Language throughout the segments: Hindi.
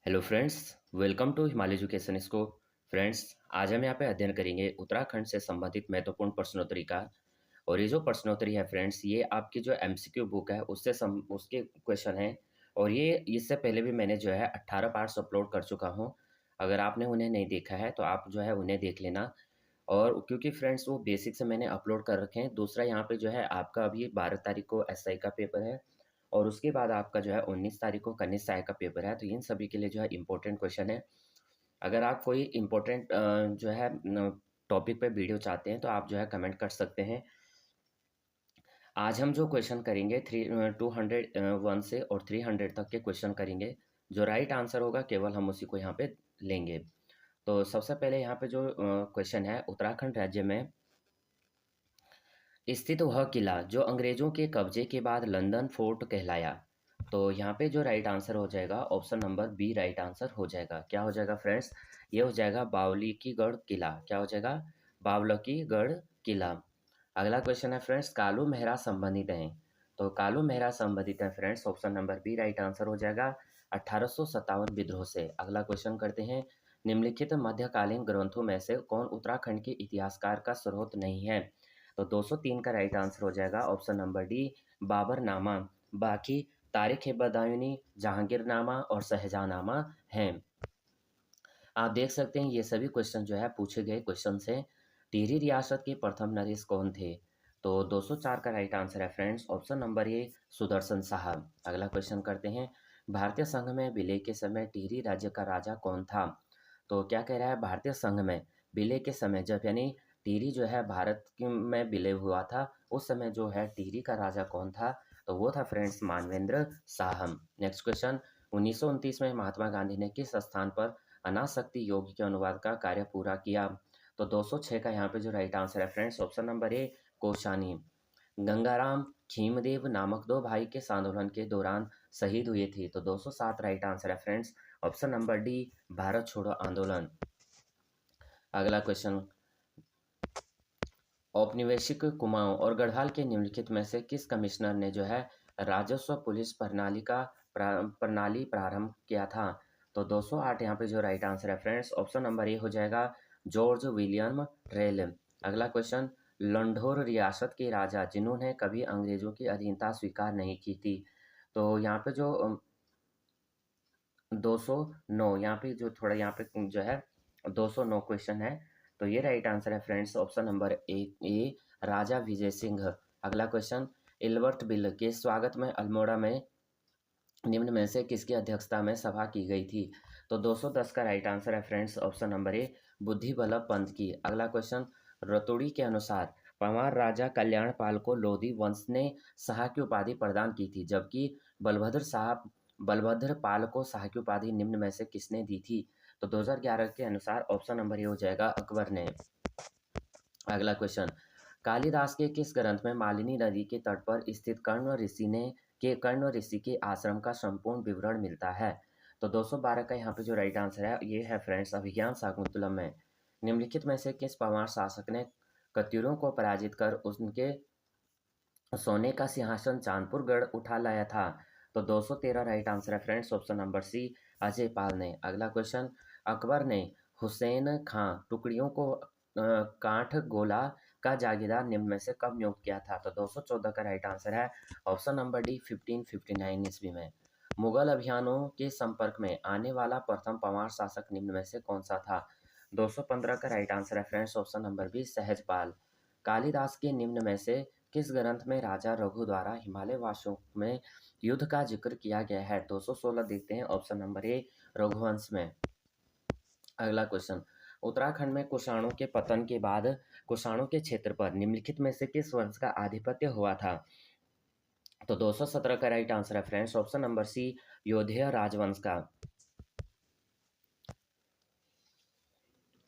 Hello friends, welcome to Himalaya education स्को। फ्रेंड्स, आज हम यहाँ पे अध्ययन करेंगे उत्तराखंड से संबंधित महत्वपूर्ण प्रश्नोत्तरी का। और ये जो प्रश्नोत्तरी है फ्रेंड्स, ये आपकी जो एमसीक्यू बुक है उसके क्वेश्चन हैं। और ये इससे पहले भी मैंने जो है 18 पार्ट्स अपलोड कर चुका हूँ। अगर आपने उन्हें नहीं देखा है तो आप जो है उन्हें देख लेना। और क्योंकि फ्रेंड्स वो बेसिक से मैंने अपलोड कर रखे हैं। दूसरा यहाँ पे जो है आपका अभी 12 तारीख को एसआई का पेपर है। और उसके बाद आपका जो है 19 तारीख को कनिष्ठ सहायक का पेपर है। तो इन सभी के लिए जो है इम्पोर्टेंट क्वेश्चन है। अगर आप कोई इम्पोर्टेंट जो है टॉपिक पे वीडियो चाहते हैं तो आप जो है कमेंट कर सकते हैं। आज हम जो क्वेश्चन करेंगे 201 से और 300 तक के क्वेश्चन करेंगे। जो राइट आंसर होगा केवल हम उसी को यहाँ पे लेंगे। तो सबसे पहले यहाँ पे जो क्वेश्चन है, उत्तराखंड राज्य में स्थित वह किला जो अंग्रेजों के कब्जे के बाद लंदन फोर्ट कहलाया। तो यहाँ पे जो राइट आंसर हो जाएगा option number B right answer हो जाएगा। क्या हो जाएगा फ्रेंड्स? ये हो जाएगा बावलिकीगढ़ किला। क्या हो जाएगा? बावलिकीगढ़ किला। अगला क्वेश्चन है फ्रेंड्स, कालू मेहरा संबंधित हैं। तो कालू मेहरा संबंधित है friends, option number B right answer हो जाएगा 1857 विद्रोह से। अगला क्वेश्चन करते हैं, निम्नलिखित मध्यकालीन ग्रंथों में से कौन उत्तराखंड के इतिहासकार का स्रोत नहीं है? तो 203 का राइट आंसर हो जाएगा ऑप्शन नंबर डी बाबरनामा। बाकी तारिख बदायूनी, जहांगीरनामा और शहजहांनामा हैं। आप देख सकते हैं ये सभी क्वेश्चन जो है पूछे गए क्वेश्चन से। टिहरी रियासत के प्रथम नरेश कौन थे? तो 204 का राइट आंसर है फ्रेंड्स, ऑप्शन नंबर ए सुदर्शन साहब। अगला क्वेश्चन करते हैं, भारतीय संघ में विलय के समय टिहरी राज्य का राजा कौन था? तो क्या कह रहा है, भारतीय संघ में विलय के समय, जब यानी टिहरी जो है में विलय हुआ था, उस समय जो है टिहरी का राजा कौन था? तो वो था फ्रेंड्स मानवेंद्र साहब। नेक्स्ट क्वेश्चन, 1929 में महात्मा गांधी ने किस स्थान पर अनासक्ति योग के अनुवाद का कार्य पूरा किया? तो 206 का यहाँ पे जो राइट आंसर है फ्रेंड्स, ऑप्शन नंबर ए कोशानी। गंगाराम खीमदेव नामक दो भाई किस आंदोलन के दौरान शहीद हुए थे? तो 207 राइट आंसर है friends, option number D Bharat छोड़ो आंदोलन। अगला क्वेश्चन, औपनिवेशिक कुमाऊं और गढ़वाल के निम्नलिखित में से किस कमिश्नर ने जो है राजस्व पुलिस प्रणाली प्रारंभ किया था? तो 208 यहाँ पे जो राइट आंसर है फ्रेंड्स, ऑप्शन नंबर ए हो जाएगा जॉर्ज विलियम रेल। अगला क्वेश्चन, लंढौर रियासत के राजा जिन्होंने कभी अंग्रेजों की अधीनता स्वीकार नहीं की थी। तो यहाँ पे जो 209 यहाँ पे जो थोड़ा यहाँ पे जो है 209 क्वेश्चन है। तो ये राइट आंसर है फ्रेंड्स, ऑप्शन नंबर ए राजा विजय सिंह। अगला क्वेश्चन, इल्बर्ट बिल के स्वागत में अल्मोड़ा में निम्न में से किसकी अध्यक्षता में सभा की गई थी? तो 210 का राइट आंसर है फ्रेंड्स, ऑप्शन नंबर ए बुद्धि बल्लभ पंत की। अगला क्वेश्चन, रतुड़ी के अनुसार पंवार राजा कल्याणपाल को लोधी वंश ने शाह की उपाधि प्रदान की थी, जबकि बलभद्र पाल को शाह की उपाधि निम्न में से किसने दी थी? तो 2011 के अनुसार ऑप्शन नंबर ए हो जाएगा अकबर ने। अगला क्वेश्चन, कालिदास के किस ग्रंथ में मालिनी नदी के तट पर स्थित कर्ण ऋषि के आश्रम का संपूर्ण विवरण मिलता है? तो 212 का यहाँ पे जो राइट आंसर है ये है फ्रेंड्स अभिज्ञान शाकुंतलम में। निम्नलिखित में से किस पंवार शासक ने कत्यूरों को पराजित कर उनके सोने का सिंहासन चांदपुर गढ़ उठा लाया था? तो 213 राइट आंसर है friends, option number C Ajay Pal ने। अगला क्वेश्चन, अकबर ने हुसैन खां टुकड़ियों को काठ गोला का जागीरदार निम्न में से कब नियुक्त किया था? तो 214 का राइट आंसर है, ऑप्शन नंबर डी 1559 ईस्वी में। मुगल अभियानों के संपर्क में आने वाला प्रथम पंवार शासक निम्न में से कौन सा था? 215 का राइट आंसर है friends, option number B Sahajpal. Kalidas के निम्न में से किस ग्रंथ में राजा रघु द्वारा हिमालय वासियों में युद्ध का जिक्र किया गया है? 216 देखते हैं, ऑप्शन नंबर ए रघुवंश में। अगला क्वेश्चन, उत्तराखंड में कुषाणों के पतन के बाद कुषाणों के क्षेत्र पर निम्नलिखित में से किस वंश का आधिपत्य हुआ था? तो 217 का राइट आंसर है फ्रेंड्स, ऑप्शन नंबर सी योधेय राजवंश का।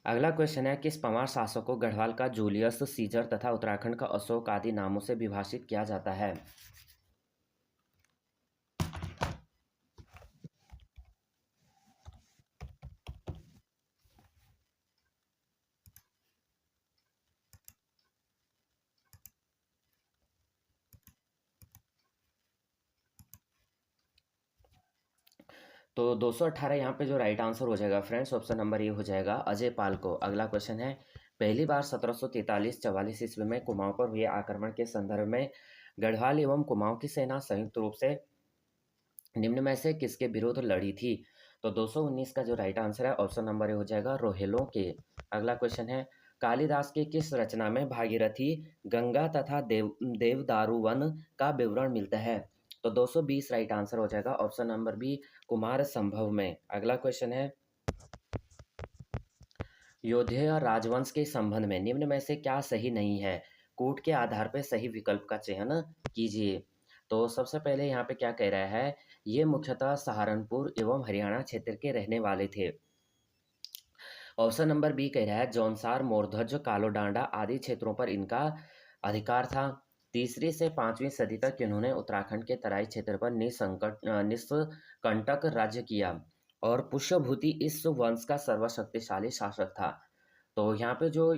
अगला क्वेश्चन है, किस पंवार शासक को गढ़वाल का जूलियस सीजर तथा उत्तराखंड का अशोक आदि नामों से विभाषित किया जाता है? तो 218 यहाँ पे जो राइट आंसर हो जाएगा फ्रेंड्स, ऑप्शन नंबर ए हो जाएगा अजय पाल को। अगला क्वेश्चन है, पहली बार 1743-44 ईस्वी में कुमाऊं पर हुए आक्रमण के संदर्भ में गढ़वाल एवं कुमाऊं की सेना संयुक्त रूप से निम्न में से किसके विरुद्ध लड़ी थी? तो 219 का जो राइट आंसर है, ऑप्शन नंबर ए हो जाएगा रोहेलों के। अगला क्वेश्चन है, कालिदास की किस रचना में भागीरथी, गंगा तथा देवदारुवन का विवरण मिलता है? तो 220 राइट आंसर हो जाएगा, ऑप्शन नंबर बी कुमार संभव में। अगला क्वेश्चन है, यौधेय राजवंश के संबंध में निम्न में से क्या सही नहीं है? कूट के आधार पर सही विकल्प का चयन कीजिए। तो सबसे पहले यहाँ पे क्या कह रहा है, ये मुख्यतः सहारनपुर एवं हरियाणा क्षेत्र के रहने वाले थे। ऑप्शन नंबर बी कह रहा है, जौनसार, मोरध्वज, कालोडांडा आदि क्षेत्रों पर इनका अधिकार था। तीसरी से 5वीं सदी तक इन्होंने उत्तराखंड के तराई क्षेत्र पर निष्कंटक राज्य किया और पुष्यभूति इस वंश का सर्वशक्तिशाली शासक था। तो यहाँ पे जो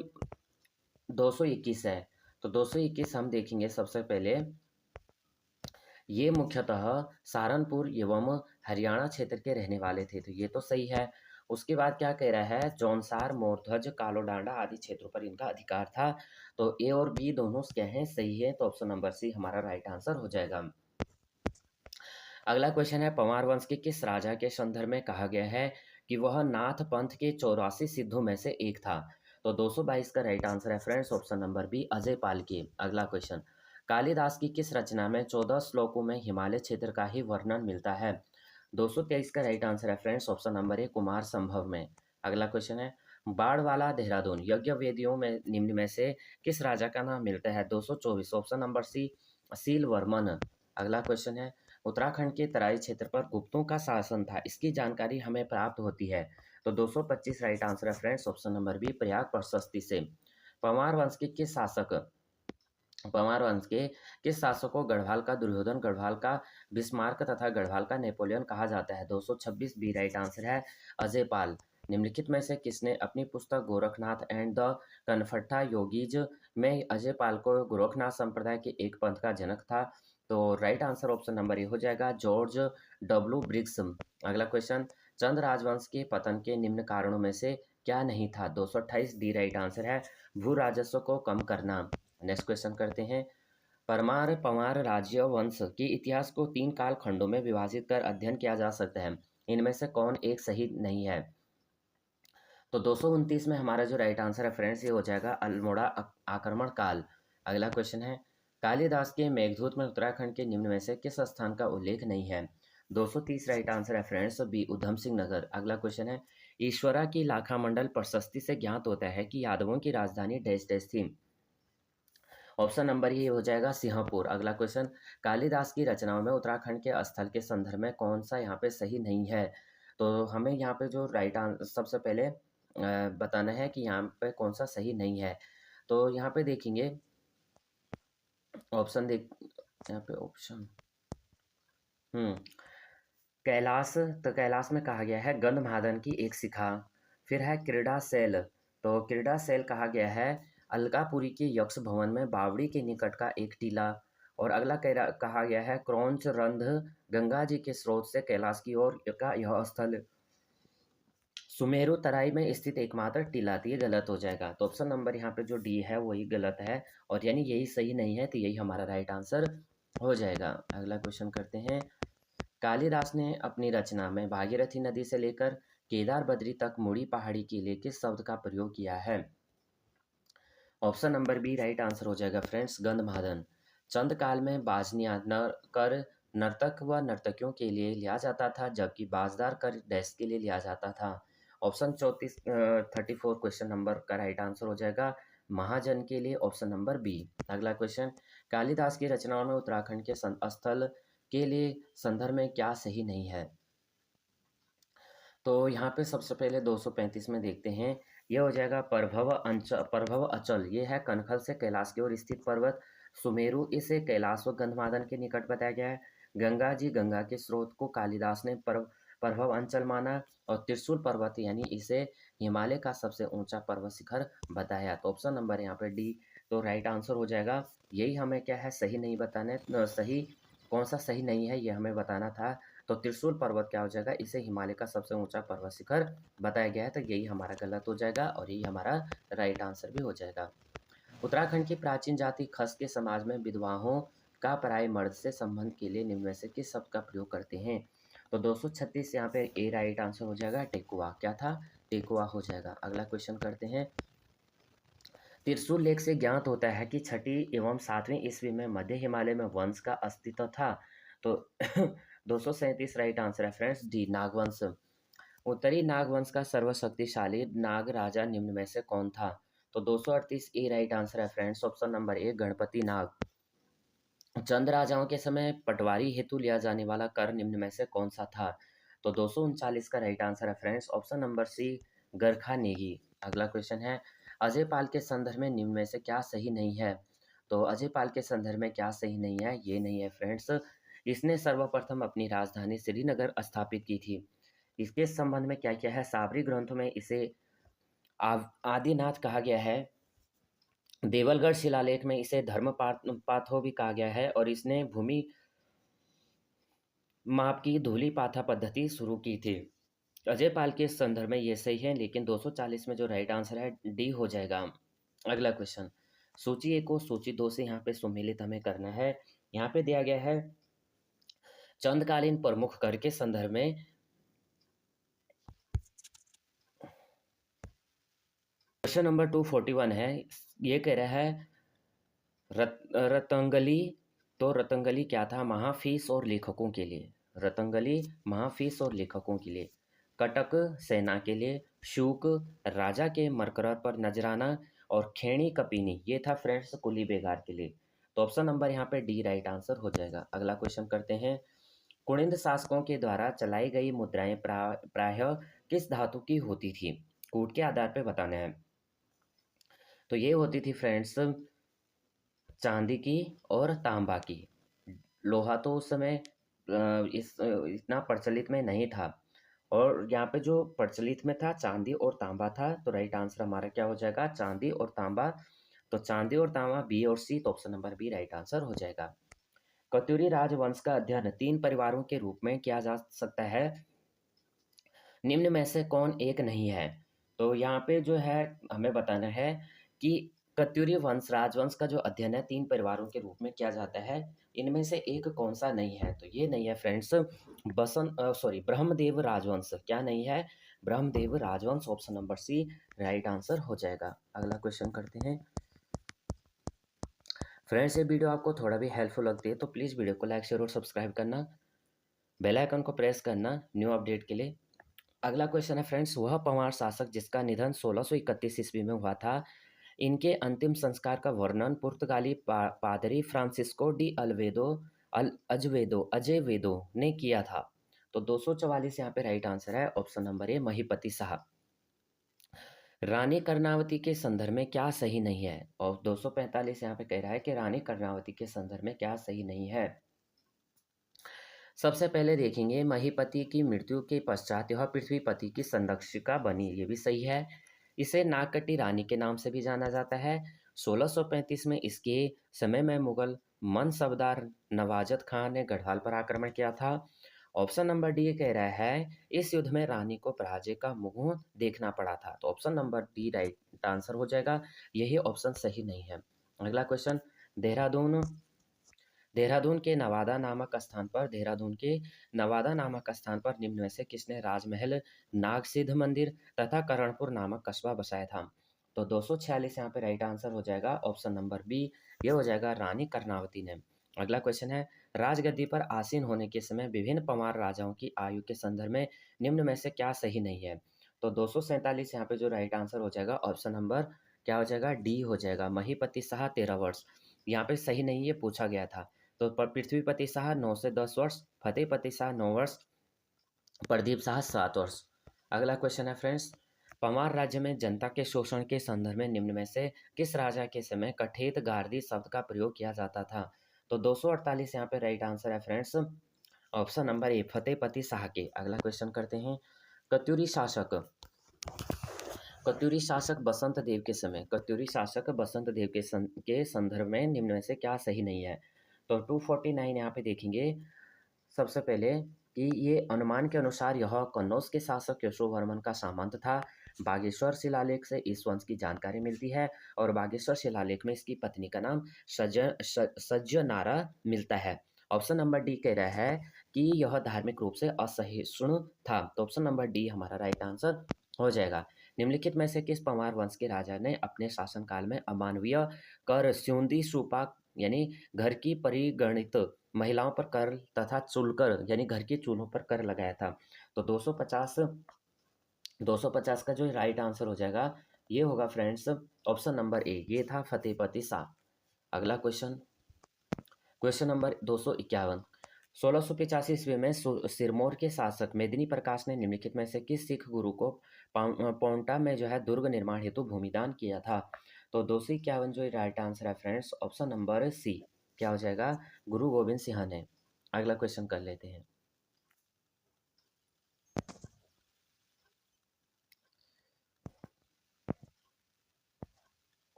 221 है, तो 221 हम देखेंगे सबसे पहले, ये मुख्यतः सहारनपुर एवं हरियाणा क्षेत्र के रहने वाले थे, तो ये तो सही है। उसके बाद क्या कह रहा है, जौनसार, मोरध्वज, कालोडांडा आदि क्षेत्रों पर इनका अधिकार था। तो ए और बी दोनों क्या हैं, सही है, तो ऑप्शन नंबर सी हमारा राइट आंसर हो जाएगा। अगला क्वेश्चन है, पंवार वंश के किस राजा के संदर्भ में कहा गया है कि वह नाथ पंथ के 84 सिद्धों में से एक था? तो 222 का राइट आंसर है friends, option number B Ajay Pal की। अगला क्वेश्चन, कालिदास की किस रचना में 14 श्लोकों में हिमालय क्षेत्र का ही वर्णन मिलता है? 223 का राइट आंसर है फ्रेंड्स, ऑप्शन नंबर ए कुमार संभव में। अगला क्वेश्चन है, बाड़वाला देहरादून यज्ञ वेदियों में निम्न में से किस राजा का नाम मिलता है? 224, option number C Sil Varman. अगला क्वेश्चन है, उत्तराखंड के तराई क्षेत्र पर गुप्तों का शासन था, इसकी जानकारी हमें प्राप्त होती है। तो 225 राइट आंसर है friends, option number B Prayag Prashasti से। पंवार वंश के किस शासक पंवार वंश के किस शासक को गढ़वाल का दुर्योधन, गढ़वाल का बिस्मार्क तथा गढ़वाल का नेपोलियन कहा जाता है? 226 बी राइट आंसर है अजय पाल। निम्नलिखित में से किसने अपनी पुस्तक गोरखनाथ एंड द कनफट्टा योगीज में अजय पाल को गोरखनाथ संप्रदाय के एक पंथ का जनक था? तो राइट आंसर ऑप्शन नंबर ए हो जाएगा जॉर्ज डब्ल्यू ब्रिग्स। अगला क्वेश्चन, चंद राजवंश के पतन के निम्न कारणों में से क्या नहीं था? 228 डी राइट आंसर है भू राजस्व को कम करना। नेक्स्ट क्वेश्चन करते हैं, परमार पंवार राज्य वंश के इतिहास को 3 काल खंडों में विभाजित कर अध्ययन किया जा सकता है, इनमें से कौन एक सही नहीं है? तो 229 में हमारा जो राइट आंसर है फ्रेंड्स, ये हो जाएगा अल्मोड़ा आक्रमण काल। अगला क्वेश्चन है, कालिदास के मेघदूत में उत्तराखंड के निम्न में से किस स्थान का उल्लेख नहीं है? 230 राइट आंसर है फ्रेंड्स, बी उधम सिंह नगर। अगला क्वेश्चन है, ईश्वरा की लाखा मंडल प्रशस्ति से ज्ञात होता है कि यादवों की राजधानी डैश डैश थी? ऑप्शन नंबर ये हो जाएगा सिंहपुर। अगला क्वेश्चन, कालिदास की रचनाओं में उत्तराखंड के स्थल के संदर्भ में कौन सा यहाँ पे सही नहीं है? तो हमें यहाँ पे जो राइट आंसर सबसे पहले बताना है कि यहाँ पे कौन सा सही नहीं है। तो यहाँ पे देखेंगे ऑप्शन देख, यहाँ पे ऑप्शन कैलाश, तो कैलाश में कहा गया है गंधमादन की एक शिखा। फिर है क्रीड़ा सेल, तो क्रीड़ा सेल कहा गया है अलकापुरी के यक्ष भवन में बावड़ी के निकट का एक टीला। और अगला कहा गया है क्रौंच रंध, गंगा जी के स्रोत से कैलाश की ओर का यह स्थल सुमेरु तराई में स्थित एकमात्र टीला थी। ये गलत हो जाएगा, तो ऑप्शन नंबर यहाँ पे जो डी है वही गलत है, और यानी यही सही नहीं है, तो यही हमारा राइट आंसर हो जाएगा। अगला क्वेश्चन करते हैं, कालिदास ने अपनी रचना में भागीरथी नदी से लेकर केदार बद्री तक मुड़ी पहाड़ी के लिए किस शब्द का प्रयोग किया है? Option number B right answer हो जाएगा फ्रेंड्स, गंधमादन। चंद काल में बाजनिया कर नर्तक व नर्तकियों के लिए लिया जाता था, जबकि बाजदार कर डैश के लिए लिया जाता था। ऑप्शन 34 क्वेश्चन नंबर का राइट आंसर हो जाएगा महाजन के लिए, ऑप्शन नंबर बी। अगला क्वेश्चन, कालिदास की रचनाओं में उत्तराखंड के स्थल के लिए संदर्भ में क्या सही नहीं है? तो यहाँ पे सबसे पहले 235 में देखते हैं, ये हो जाएगा प्रभव अचल, ये है कनखल से कैलाश की ओर स्थित पर्वत। सुमेरु इसे कैलाश व गंधमादन के निकट बताया गया है। गंगा जी, गंगा के स्रोत को कालिदास ने प्रभव अंचल माना, और त्रिशूल पर्वत यानी इसे हिमालय का सबसे ऊंचा पर्वत शिखर बताया। तो ऑप्शन नंबर यहाँ पे डी तो राइट आंसर हो जाएगा। यही हमें क्या है सही नहीं बताना है, सही कौन सा सही नहीं है ये हमें बताना था। तो त्रिशूल पर्वत क्या हो जाएगा, इसे हिमालय का सबसे ऊंचा पर्वत शिखर बताया गया है, तो यही हमारा गलत हो जाएगा और यही हमारा राइट आंसर भी हो जाएगा। उत्तराखंड की प्राचीन जाति खस के समाज में विधवाओं का पराये मर्द से संबंध के लिए निम्न में से किस शब्द का प्रयोग करते हैं। तो 236 यहाँ पे ए राइट आंसर हो जाएगा। टेकुआ क्या था, टेकुआ हो जाएगा। अगला क्वेश्चन करते हैं। त्रिशूल लेख से ज्ञात होता है कि छठी एवं सातवीं ईस्वी में मध्य हिमालय में वंश का अस्तित्व था। तो 237 राइट आंसर है फ्रेंड्स, डी नागवंश। उत्तरी नागवंश का सर्वशक्तिशाली नाग राजा निम्न में से कौन था। तो 238 ए राइट आंसर है friends, option number A Ganapati Nag. Chand राजाओं के समय पटवारी हेतु लिया जाने वाला कर निम्न में से कौन सा था। तो 239 का राइट आंसर है friends, option number C Garkha Negi. अगला क्वेश्चन है, अजय पाल के संदर्भ में निम्न में से क्या सही नहीं है। तो अजय पाल के संदर्भ में क्या सही नहीं है, ये नहीं है फ्रेंड्स। इसने सर्वप्रथम अपनी राजधानी श्रीनगर स्थापित की थी। इसके संबंध में क्या क्या है, साबरी ग्रंथों में इसे आदिनाथ कहा गया है। देवलगढ़ शिलालेख में इसे पाथो भी कहा गया है और इसने भूमि माप की धूली पाथा पद्धति शुरू की थी। अजय पाल के संदर्भ में ये सही है, लेकिन 240 में जो राइट आंसर है डी हो जाएगा। अगला क्वेश्चन, सूची 1 को सूची 2 से यहाँ पे सुमेलित हमें करना है। यहाँ पे दिया गया है चंदकालीन प्रमुख कर के संदर्भ में क्वेश्चन नंबर 241 है। ये कह रहा है रतंगली। तो रतंगली क्या था, महाफीस और लेखकों के लिए। रतंगली महाफीस और लेखकों के लिए। कटक सेना के लिए। शूक राजा के मरकरार पर नजराना। और खेणी कपीनी ये था फ्रेंड्स कुली बेगार के लिए। तो ऑप्शन नंबर यहाँ पे डी राइट आंसर हो जाएगा। अगला क्वेश्चन करते हैं। कुणिंद शासकों के द्वारा चलाई गई मुद्राएं प्रायः किस धातु की होती थी, कूट के आधार पर बताना है। तो ये होती थी फ्रेंड्स चांदी की और तांबा की। लोहा तो उस समय इस इतना प्रचलित में नहीं था, और यहाँ पे जो प्रचलित में था चांदी और तांबा था। तो राइट आंसर हमारा क्या हो जाएगा, चांदी और तांबा। तो चांदी और तांबा बी और सी, तो option number B right answer हो जाएगा। कत्यूरी राजवंश का अध्ययन 3 परिवारों के रूप में किया जा सकता है, निम्न में से कौन एक नहीं है। तो यहाँ पे जो है हमें बताना है कि कत्यूरी वंश राजवंश का जो अध्ययन है 3 परिवारों के रूप में किया जाता है, इनमें से एक कौन सा नहीं है। तो ये नहीं है फ्रेंड्स ब्रह्मदेव राजवंश। क्या नहीं है, ब्रह्मदेव राजवंश। Option number C right answer हो जाएगा। अगला क्वेश्चन करते हैं। फ्रेंड्स ये वीडियो आपको थोड़ा भी हेल्पफुल लगती है तो प्लीज़ वीडियो को लाइक शेयर और सब्सक्राइब करना, बेल आइकन को प्रेस करना न्यू अपडेट के लिए। अगला क्वेश्चन है फ्रेंड्स, वह पंवार शासक जिसका निधन 1631 ईस्वी में हुआ था, इनके अंतिम संस्कार का वर्णन पुर्तगाली पादरी फ्रांसिस्को डी अजेवेदो ने किया था। तो 244 यहाँ पे राइट आंसर है, ऑप्शन नंबर ए महीपति साहब। रानी कर्णावती के संदर्भ में क्या सही नहीं है, और 245 यहाँ पे कह रहा है कि रानी कर्णावती के संदर्भ में क्या सही नहीं है। सबसे पहले देखेंगे महीपति की मृत्यु के पश्चात यह पृथ्वीपति की संरक्षिका बनी, ये भी सही है। इसे नागकटी रानी के नाम से भी जाना जाता है। 1635 में इसके समय में मुगल मनसबदार नवाजत खान ने गढ़वाल पर आक्रमण किया था। ऑप्शन नंबर डी कह रहा है इस युद्ध में रानी को पराजय का मुंह देखना पड़ा था। तो option number D right answer हो जाएगा, यही ऑप्शन सही नहीं है। अगला क्वेश्चन, देहरादून देहरादून के नवादा नामक स्थान पर निम्न में से किसने राजमहल, नागसिद्ध मंदिर तथा करणपुर नामक कस्बा बसाया था। तो 246 यहाँ पे राइट आंसर हो जाएगा, ऑप्शन नंबर बी ये हो जाएगा, रानी कर्णावती ने। अगला क्वेश्चन है, राजगद्दी पर आसीन होने के समय विभिन्न पंवार राजाओं की आयु के संदर्भ में निम्न में से क्या सही नहीं है। तो 247 यहाँ पे जो राइट आंसर हो जाएगा, ऑप्शन नंबर क्या हो जाएगा, डी हो जाएगा, महीपति शाह 13 वर्ष। यहाँ पे सही नहीं ये पूछा गया था। तो पृथ्वीपति शाह 9 से 10 वर्ष, फतेहपति शाह 9 वर्ष, प्रदीप शाह 7 वर्ष। अगला क्वेश्चन है फ्रेंड्स, पंवार राज्य में जनता के शोषण के संदर्भ में निम्न में से किस राजा के समय कठेत गार्दी शब्द का प्रयोग किया जाता था। तो 248 यहाँ पे राइट आंसर है फ्रेंड्स, ऑप्शन नंबर ए फतेहपति शाह के। अगला क्वेश्चन करते हैं, कत्यूरी शासक बसंत देव के संदर्भ में निम्न में से क्या सही नहीं है। तो 249 यहाँ पे देखेंगे सबसे पहले कि ये अनुमान के अनुसार यह कन्नौज के शासक यशोवर्मन का सामंत था। बागेश्वर शिलालेख से इस वंश की जानकारी मिलती है और बागेश्वर शिलालेख में इसकी पत्नी का नाम सज्जनारा मिलता है। ऑप्शन नंबर डी कह रहा है कि यह धार्मिक रूप से असहिष्णु था, तो ऑप्शन नंबर डी हमारा राइट आंसर हो जाएगा। निम्नलिखित में से किस पंवार वंश के राजा ने अपने शासनकाल में अमानवीय कर स्यूंदी सूपा यानी घर की परिगणित महिलाओं पर कर तथा चुलकर यानी घर के चूल्हों पर कर लगाया था? तो 250 का जो राइट आंसर हो जाएगा ये होगा फ्रेंड्स ऑप्शन नंबर ए, ये था फतेहपति शाह। अगला क्वेश्चन नंबर 251। 1685 ईस्वी में सिरमौर के शासक मेदिनी प्रकाश ने निम्नलिखित में से किस सिख गुरु को पाउंटा में जो है दुर्ग निर्माण हेतु भूमिदान किया था? तो 251 जो राइट आंसर है फ्रेंड्स ऑप्शन नंबर सी, क्या हो जाएगा? गुरु गोविंद सिंह ने। अगला क्वेश्चन कर लेते हैं।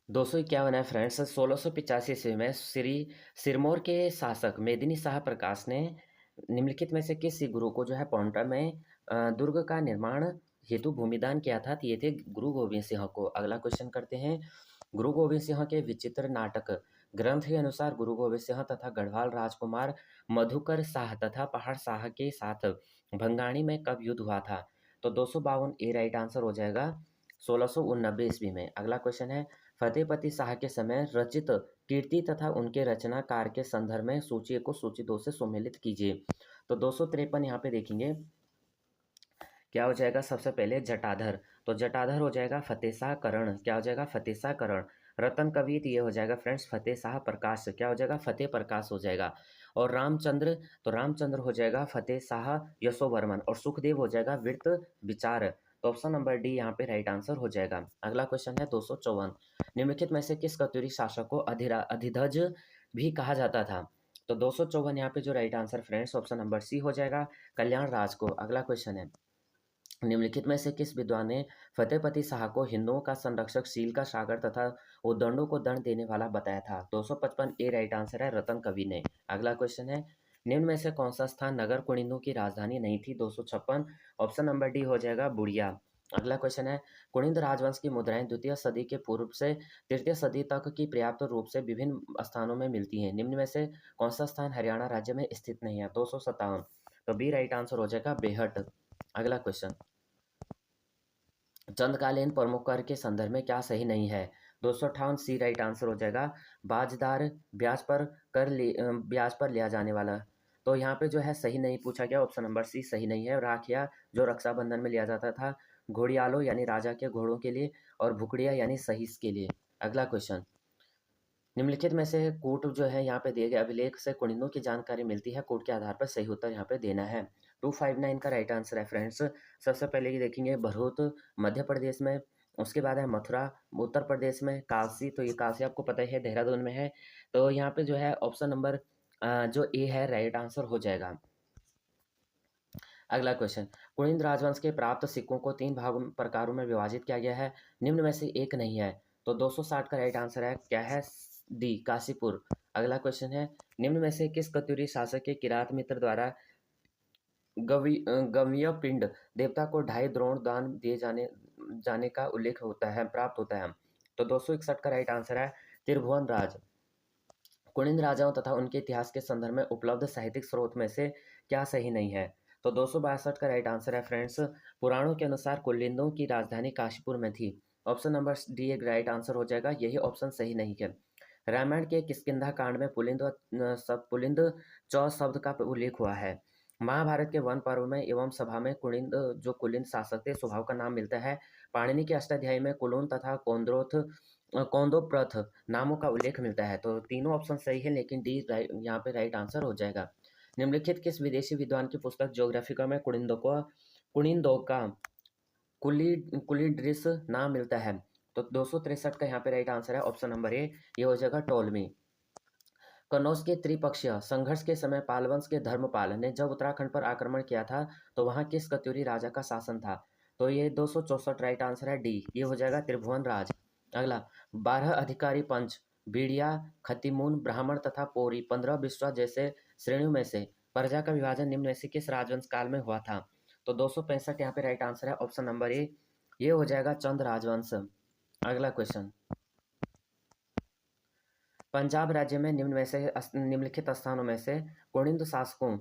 दो सौ इक्यावन है फ्रेंड्स। 1685 ईस्वी में श्री सिरमौर के शासक मेदिनी शाह प्रकाश ने निम्नलिखित में से किस सिख गुरु को जो है पाउंटा में दुर्ग का निर्माण हेतु भूमिदान किया था? तो ये थे गुरु गोविंद सिंह को। अगला क्वेश्चन करते हैं। गुरु गोविंद सिंह के विचित्र नाटक ग्रंथ के अनुसार गुरु गोविंद सिंह तथा गढ़वाल राजकुमार मधुकर शाह तथा पहाड़ शाह के साथ भंगाणी में कब युद्ध हुआ था? तो 252 ए राइट आंसर हो जाएगा 1689 ईस्वी में। अगला क्वेश्चन है। फतेहपति शाह के समय रचित कीर्ति तथा उनके रचनाकार के संदर्भ में सूची को सूची 2 से सुमेलित कीजिए। तो 253 यहाँ पे देखेंगे क्या हो जाएगा? सबसे पहले जटाधर, तो जटाधर हो जाएगा फतेह शाह करण, क्या हो जाएगा? फतेह शाह करण। रतन कवि ये हो जाएगा फ्रेंड्स फतेह शाह प्रकाश, क्या हो जाएगा? फतेह प्रकाश हो जाएगा। और रामचंद्र, तो रामचंद्र हो जाएगा फतेह शाह यशोवर्मन। और सुखदेव हो जाएगा वृत्त विचार। तो ऑप्शन नंबर डी यहाँ पे राइट आंसर हो जाएगा। अगला क्वेश्चन है 254। निम्नलिखित में से किस कत्यूरी शासक को अधिधज भी कहा जाता था? तो 254 यहाँ पे जो right answer friends option number C हो जाएगा कल्याण राज को। अगला क्वेश्चन है। निम्नलिखित में से किस विद्वान ने फतेहपति शाह को हिंदुओं का संरक्षक, शील का सागर तथा उद्दंडों को दंड देने वाला बताया था? 255 ए राइट आंसर है रतन कवि ने। अगला क्वेश्चन है। निम्न में से कौन सा स्थान नगर कुनिंदों की राजधानी नहीं थी? 256 ऑप्शन नंबर डी हो जाएगा बुढ़िया। अगला क्वेश्चन है। कुनिंद राजवंश की मुद्राएं द्वितीय सदी के पूर्व से तृतीय सदी तक की पर्याप्त रूप से विभिन्न स्थानों में मिलती हैं। निम्न में से कौन सा स्थान हरियाणा राज्य में स्थित नहीं है? 257, तो बी राइट आंसर हो जाएगा बेहट। अगला क्वेश्चन। चंद्रकालीन प्रमुख कर के संदर्भ में क्या सही नहीं है? 258 सी राइट आंसर हो जाएगा बाजदार ब्याज पर लिया जाने वाला। तो यहाँ पे जो है सही नहीं पूछा गया, ऑप्शन नंबर सी सही नहीं है। राखिया जो रक्षाबंधन में लिया जाता था, घोड़ियालो यानी राजा के घोड़ों के लिए, और भुकड़िया यानी सहीस के लिए। अगला क्वेश्चन। निम्नलिखित में से कूट जो है यहाँ पे दिए गए अभिलेख से कुनिंदों की जानकारी मिलती है, कूट के आधार पर सही उत्तर यहाँ पे देना है। 259 का राइट आंसर है फ्रेंड्स। सबसे पहले ये देखेंगे भरूच मध्य प्रदेश में, उसके बाद है मथुरा उत्तर प्रदेश में, काशी, तो ये काशी आपको पता ही है देहरादून में है। तो यहाँ पे जो है ऑप्शन नंबर जो ए है राइट आंसर हो जाएगा। अगला क्वेश्चन। कुनिंद राजवंश के प्राप्त सिक्कों को 3 प्रकारों में विभाजित किया गया है, निम्न में से एक नहीं है। तो 260 का राइट आंसर है क्या है? डी काशीपुर। अगला क्वेश्चन है। निम्न में से किस कत्यूरी शासक के किरात मित्र द्वारा गवीय पिंड देवता को 2.5 द्रोण दान दिए जाने का उल्लेख होता है, प्राप्त होता है? तो 261 का राइट आंसर है त्रिभुवन राज। कुनिंद राजाओं तथा उनके इतिहास के संदर्भ में उपलब्ध साहित्यिक स्रोत में से क्या सही नहीं है? तो 262 का राइट आंसर है फ्रेंड्स पुराणों के अनुसार कुलिंदों की राजधानी काशीपुर में थी। ऑप्शन नंबर डी एक राइट आंसर हो जाएगा, यही ऑप्शन सही नहीं है। रामायण के किष्किंधा कांड में पुलिंद चौ शब्द का उल्लेख हुआ है। महाभारत के वन पर्व में एवं सभा में कुलिंद जो कुलिंद शासक थे स्वभाव का नाम मिलता है। पाणिनि के अष्टाध्यायी में कुलोन तथा कौंदोप्रथ नामों का उल्लेख मिलता है। तो तीनों ऑप्शन सही है, लेकिन डी यहाँ पे राइट आंसर हो जाएगा। निम्नलिखित किस विदेशी विद्वान की पुस्तक ज्योग्राफिका में कुनिंदो का कुलीड्रिस नाम मिलता है? तो 263 का यहाँ पे राइट आंसर है ऑप्शन नंबर ए, ये हो जाएगा टोलमी। कनौज के त्रिपक्षीय संघर्ष के समय पालवंश के धर्मपाल ने जब उत्तराखंड पर आक्रमण किया था तो वहां किस कत्यूरी राजा का शासन था? तो ये 264 राइट आंसर है डी, ये हो जाएगा त्रिभुवन राज। अगला, 12 अधिकारी पंच बीड़िया, खतिमून, ब्राह्मण तथा पौरी 15 विश्वा जैसे श्रेणियों में से प्रजा का विभाजन निम्न में से किस राजवंश काल में हुआ था? तो 265 यहाँ पे राइट आंसर है ऑप्शन नंबर ए, ये हो जाएगा चंद राजवंश। अगला क्वेश्चन, पंजाब राज्य में निम्न में से निम्नलिखित स्थानों में से कुणिंद शासकों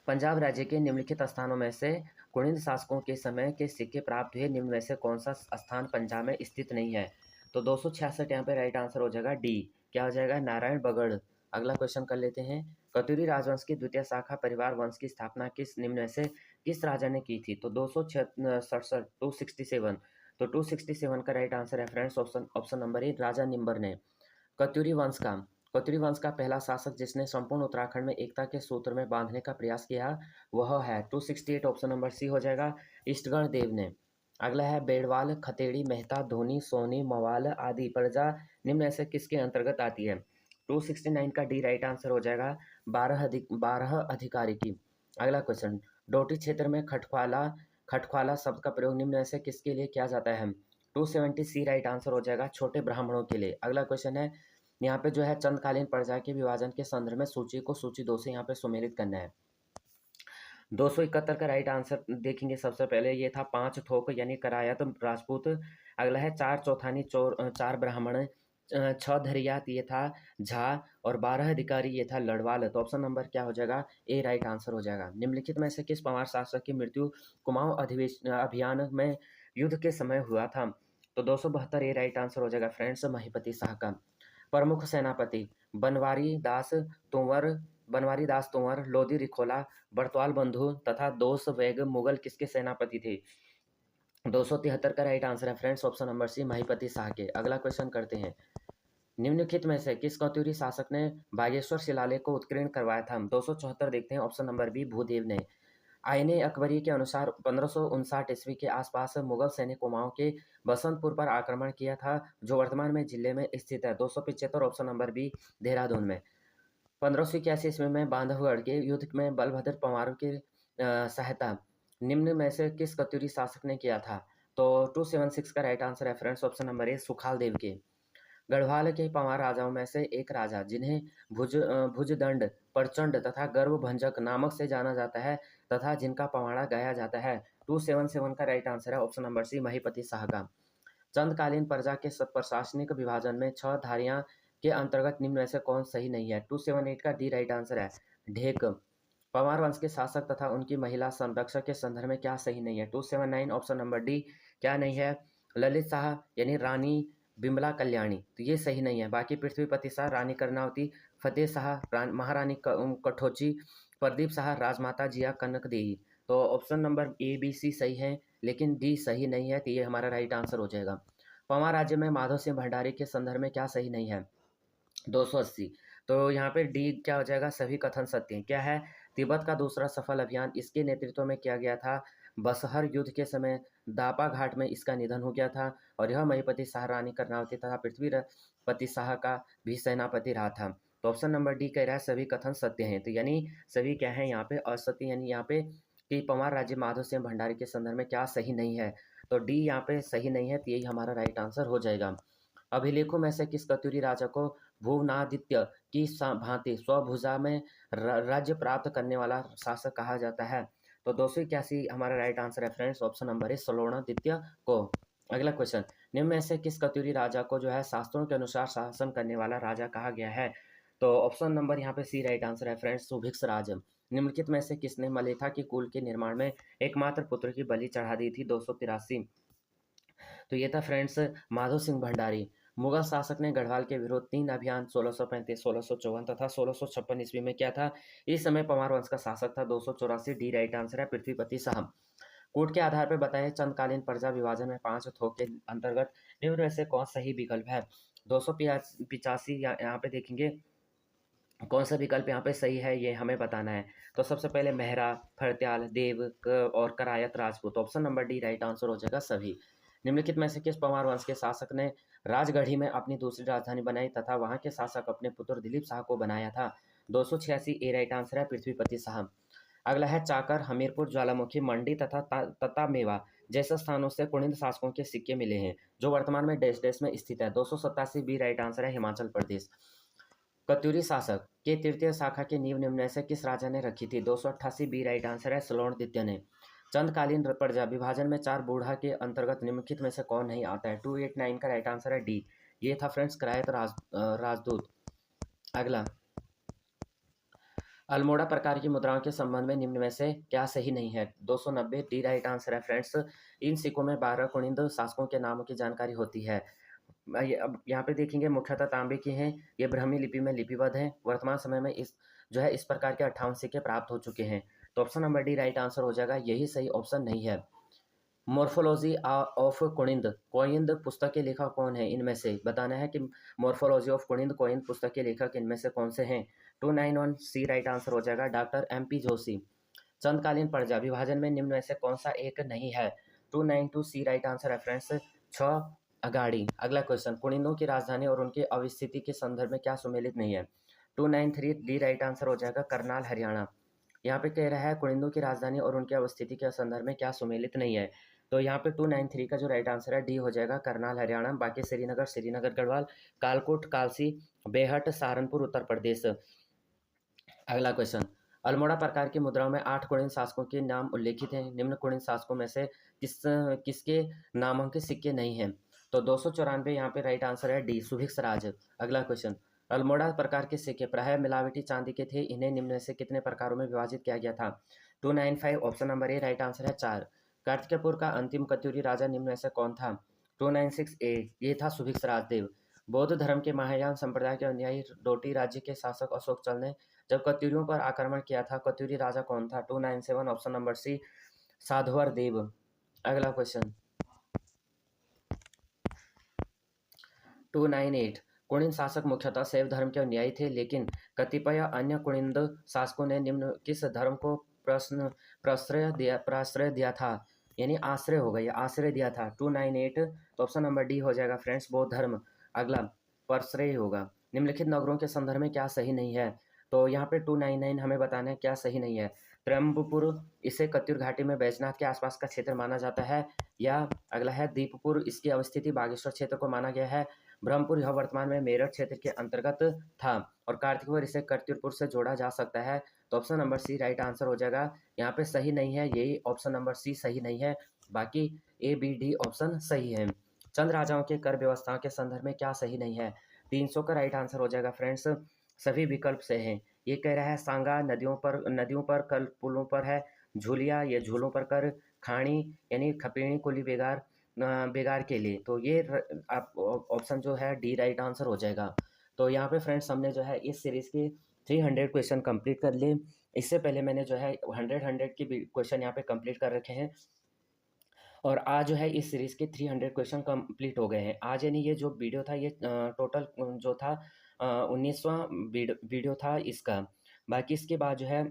पंजाब राज्य के निम्नलिखित स्थानों में से कुणिंद शासकों के समय के सिक्के प्राप्त हुए निम्न में से कौन सा स्थान पंजाब में स्थित नहीं है? तो 266 यहाँ पे राइट आंसर हो जाएगा डी, क्या हो जाएगा? नारायणबगढ़। अगला क्वेश्चन कर लेते हैं, कत्यूरी राजवंश की द्वितीय शाखा परिवार वंश की स्थापना किस निम्न में से किस राजा ने की थी? तो 267 267, तो 267 का राइट आंसर है फ्रेंड्स ऑप्शन नंबर ए, राजा निम्बर ने। कत्यूरी वंश का कत्यूरी वंश का पहला शासक जिसने संपूर्ण उत्तराखंड में एकता के सूत्र में बांधने का प्रयास किया वह है 268, ऑप्शन नंबर सी हो जाएगा, इष्टगण देव ने। अगला है बेड़वाल, खतेड़ी, मेहता, धोनी, सोनी, मवाल आदि प्रजा निम्न में से किसके अंतर्गत आती है? 269 का डी राइट आंसर हो जाएगा, 12 अधिकारी की। अगला क्वेश्चन, डोटी क्षेत्र में खटख्वाला शब्द का प्रयोग निम्न में से किसके लिए किया जाता है? 270 सी राइट आंसर हो जाएगा, छोटे ब्राह्मणों के लिए। अगला क्वेश्चन है, यहाँ पे जो है चंदकालीन प्रजा के विभाजन के संदर्भ में सूची को सूची 2 से यहाँ पे सुमेलित करना है। 271 का राइट आंसर देखेंगे, सबसे पहले ये था 5 थोक यानी करायत राजपूत। अगला है 4 चौथानी चोर 4 ब्राह्मण, 6 धरियात ये था झा, और 12 अधिकारी ये था लड़वाल। तो ऑप्शन नंबर क्या हो जाएगा? ए राइट आंसर हो जाएगा। निम्नलिखित में से किस पंवार शासक की मृत्यु कुमाऊं अभियान में युद्ध के समय हुआ था? तो 272 ए राइट आंसर हो जाएगा फ्रेंड्स, महीपति शाह का। प्रमुख सेनापति बनवारी दास तंवर, लोधी रिखोला, बरतवाल बंधु तथा दोष वेग मुगल किसके सेनापति थे? 273 का राइट आंसर है friends option number C, Mahipati Shah के। अगला क्वेश्चन करते हैं, निम्नलिखित में से किस कत्यूरी शासक ने बागेश्वर शिलालेख को उत्कीर्ण करवाया था? 274 देखते हैं, ऑप्शन नंबर बी, भूदेव ने। आईने अकबरी के अनुसार 1559 ईस्वी के आसपास मुगल सैनिक कुमाऊं के बसंतपुर पर आक्रमण किया था जो वर्तमान में जिले में स्थित है। 275 ऑप्शन नंबर बी, देहरादून में। 1581 ईस्वी में बांधवगढ़ के युद्ध में बलभद्र पंवारों की सहायता निम्न में से किस कत्यूरी शासक ने किया था? तो 276 का राइट आंसर है फ्रेंड्स ऑप्शन नंबर ए, सुखाल देव के। गढ़वाल के पंवार राजाओं में से एक राजा जिन्हें भुजदंड, प्रचंड तथा गर्वभंजक नामक से जाना जाता है तथा जिनका पवाड़ा गाया जाता है। 277 का राइट आंसर है option number C, Mahipati Shah का। चंदकालीन प्रजा के प्रशासनिक विभाजन में 6 धारियां के अंतर्गत निम्न में से कौन सही नहीं है? 278 का डी राइट आंसर है, ढेक। पंवार वंश के शासक तथा उनकी महिला संरक्षक के संदर्भ में क्या सही नहीं है? 279 ऑप्शन नंबर डी, क्या नहीं है? ललित शाह यानी रानी बिमला कल्याणी, तो ये सही नहीं है। बाकी पृथ्वीपति शाह, रानी कर्णावती, फतेह शाह, महारानी कठोची, प्रदीप शाह, राजमाता जिया कनक देवी। तो option number A B C सही है लेकिन डी सही नहीं है, तो ये हमारा राइट आंसर हो जाएगा। पंवार राज्य में माधव सिंह भंडारी के संदर्भ में क्या सही नहीं है? 280, तो यहाँ पे डी क्या हो जाएगा? सभी कथन सत्य हैं। क्या है? तिब्बत का दूसरा सफल अभियान इसके नेतृत्व में किया गया था। बसहर युद्ध के समय दापा घाट में इसका निधन हो गया था और यह महीपति शाह, रानी कर्णावती तथा पृथ्वीपति शाह का भी सेनापति रहा था। तो ऑप्शन नंबर डी कह रहा है सभी कथन सत्य हैं, तो यानी सभी क्या है यहाँ पे? असत्य, यानी यहाँ पे कि पंवार राज्य माधव सिंह भंडारी के संदर्भ में क्या सही नहीं है? तो डी यहाँ पे सही नहीं है, तो यही हमारा राइट आंसर हो जाएगा। अभिलेखों में से किस कत्यूरी राजा को भुवनादित्य की भांति स्वभुजा में राज्य प्राप्त करने वाला शासक कहा जाता है? तो 281 हमारा राइट आंसर है फ्रेंड्स, ऑप्शन नंबर है, सलोणादित्य को। अगला क्वेश्चन, निम्न में से किस कत्यूरी राजा को जो है शास्त्रों के अनुसार शासन करने वाला राजा कहा गया है? तो ऑप्शन नंबर यहाँ पे सी राइट आंसर है फ्रेंड्स, सुभिक्ष राज। निम्नलिखित में से किसने मलेथा की कुल के निर्माण में एकमात्र पुत्र की बलि चढ़ा दी थी? 283, तो ये था फ्रेंड्स माधव सिंह भंडारी। मुगल शासक ने गढ़वाल के विरुद्ध 3 अभियान 1635, 1654 तथा 1656 ईस्वी में किया था। इस समय पंवार वंश का शासक था। 284 डी राइट आंसर है, पृथ्वीपति शाह। कूट के आधार पर बताए चंदकालीन प्रजा विभाजन में 5 थोक के अंतर्गत निम्न में से कौन सही विकल्प है? 285 यहाँ पे देखेंगे कौन सा विकल्प यहाँ पे सही है, ये हमें बताना है। तो सबसे पहले मेहरा, फरत्याल, देव और Karayat Rajput, option number D right answer हो जाएगा सभी। निम्नलिखित में से किस परमार वंश के शासक ने राजगढ़ी में अपनी दूसरी राजधानी बनाई तथा वहां के शासक अपने पुत्र दिलीप शाह को बनाया था? 286 ए राइट आंसर है पृथ्वीपति शाह। अगला है चाकर, हमीरपुर, ज्वालामुखी, मंडी तथा मेवा जैसे स्थानों से कुणिद शासकों के सिक्के मिले हैं जो वर्तमान में डैश डैश में स्थित है? 287 बी राइट आंसर है हिमाचल प्रदेश। कत्यूरी शासक के तृतीय शाखा की नींव निम्न में से किस राजा ने रखी थी? 288 बी राइट आंसर है सलोणदित्य ने। चंदकालीन प्रजा विभाजन में चार बूढ़ा के अंतर्गत निम्नलिखित में से कौन नहीं आता है? 289 का राइट आंसर है डी। ये था फ्रेंड्स करायत राजदूत। अगला, अल्मोड़ा प्रकार की मुद्राओं के संबंध में निम्न में से क्या सही नहीं है? 290 डी राइट आंसर है फ्रेंड्स। इन सिक्कों में 12 कुणिद शासकों के नामों की जानकारी होती है। अब यहाँ पे देखेंगे मुख्यतः तांबे की हैं, ये ब्राह्मी लिपि में लिपिबद्ध हैं। वर्तमान समय में इस प्रकार के 58 सिक्के प्राप्त हो चुके हैं। तो option number D right answer हो जाएगा, यही सही ऑप्शन नहीं है। मॉर्फोलॉजी ऑफ कुणिद कोइंद पुस्तक के लेखक कौन है? इनमें से बताना है कि मॉर्फोलॉजी ऑफ कुणिद कोइंद पुस्तक के लेखक इनमें से कौन से हैं? 291 सी राइट आंसर हो जाएगा डॉक्टर MP जोशी। चंदकालीन प्रजा विभाजन में निम्न में से कौन सा एक नहीं है? 292 सी राइट आंसर है फ्रेंड्स 6 अगाड़ी। अगला क्वेश्चन, कुणिदों की राजधानी और उनकी अवस्थिति के संदर्भ में क्या सुमेलित नहीं है? 293 डी राइट आंसर हो जाएगा करनाल हरियाणा। यहाँ पे कह रहा है कुणिदों की राजधानी और उनकी अवस्थिति के संदर्भ में क्या सुमेलित नहीं है? तो यहाँ पे 293 का जो राइट आंसर है डी हो जाएगा करनाल हरियाणा। बाकी श्रीनगर गढ़वाल, कालकोट, कालसी, बेहट, सहारनपुर उत्तर प्रदेश। अगला क्वेश्चन, अल्मोड़ा प्रकार की मुद्राओं में 8 कुणिद शासकों के नाम उल्लेखित हैं। निम्न कुणिद शासकों में से किसके नामों के सिक्के नहीं हैं? तो 294 यहाँ पे राइट आंसर है डी सुभिक्ष राज। अगला क्वेश्चन, अल्मोड़ा प्रकार के सिक्के प्रायः मिलावटी चांदी के थे, इन्हें निम्न में से कितने प्रकारों में विभाजित किया गया था? 295 ऑप्शन नंबर ए राइट आंसर है 4। कार्तिकेयपुर का अंतिम कत्यूरी राजा निम्न में से कौन था? 296 ए, ये था सुभिक्ष राजदेव। बौद्ध धर्म के महायान संप्रदाय के अनुयायी डोटी राज्य के शासक अशोक चल ने जब कत्यूरियों पर आक्रमण किया था, कत्यूरी राजा कौन था? 297 ऑप्शन नंबर सी साधवर देव। अगला क्वेश्चन 298, कुणिद शासक मुख्यतः शैव धर्म के अनुयायी थे, लेकिन कतिपय अन्य कुणिद शासकों ने निम्न किस धर्म को प्रश्रय दिया था? यानी आश्रय हो गया, आश्रय दिया था। 298 तो ऑप्शन नंबर डी हो जाएगा फ्रेंड्स बौद्ध धर्म। अगला परश्रय होगा। निम्नलिखित नगरों के संदर्भ में क्या सही नहीं है? तो यहाँ पे 299 हमें बताना है क्या सही नहीं है। त्रयंबपुर, इसे कत्यूर घाटी में बैजनाथ के आसपास का क्षेत्र माना जाता है, या अगला है दीपपुर, इसकी अवस्थिति बागेश्वर क्षेत्र को माना गया है। ब्रह्मपुर यह वर्तमान में मेरठ क्षेत्र के अंतर्गत था, और कार्तिकपुर इसे कत्यूरपुर से जोड़ा जा सकता है। तो option number C right answer हो जाएगा। यहाँ पे सही नहीं है, यही ऑप्शन नंबर सी सही नहीं है, बाकी A, B, D ऑप्शन सही है। चंद राजाओं के कर व्यवस्थाओं के संदर्भ में क्या सही नहीं है? 300 का राइट आंसर हो जाएगा फ्रेंड्स, सभी विकल्प से हैं। ये कह रहा है सांगा नदियों पर कल पुलों पर है, झूलिया ये झूलों पर कर, खाणी यानी खपीणी कुली बेगार के लिए। तो ये आप ऑप्शन जो है डी राइट आंसर हो जाएगा। तो यहाँ पे फ्रेंड्स हमने जो है इस सीरीज़ के 300 क्वेश्चन कंप्लीट कर लिए। इससे पहले मैंने जो है 100 की क्वेश्चन यहाँ पे कंप्लीट कर रखे हैं, और आज जो है इस सीरीज़ के 300 क्वेश्चन कंप्लीट हो गए हैं आज। यानी ये जो वीडियो था ये टोटल जो था 19वां वीडियो था इसका। बाकी इसके बाद जो है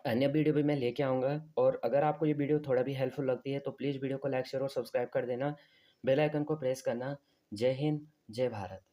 अन्य वीडियो भी मैं लेके आऊँगा, और अगर आपको ये वीडियो थोड़ा भी हेल्पफुल लगती है तो प्लीज़ वीडियो को लाइक शेयर और सब्सक्राइब कर देना, बेल आइकन को प्रेस करना। जय हिंद, जय भारत।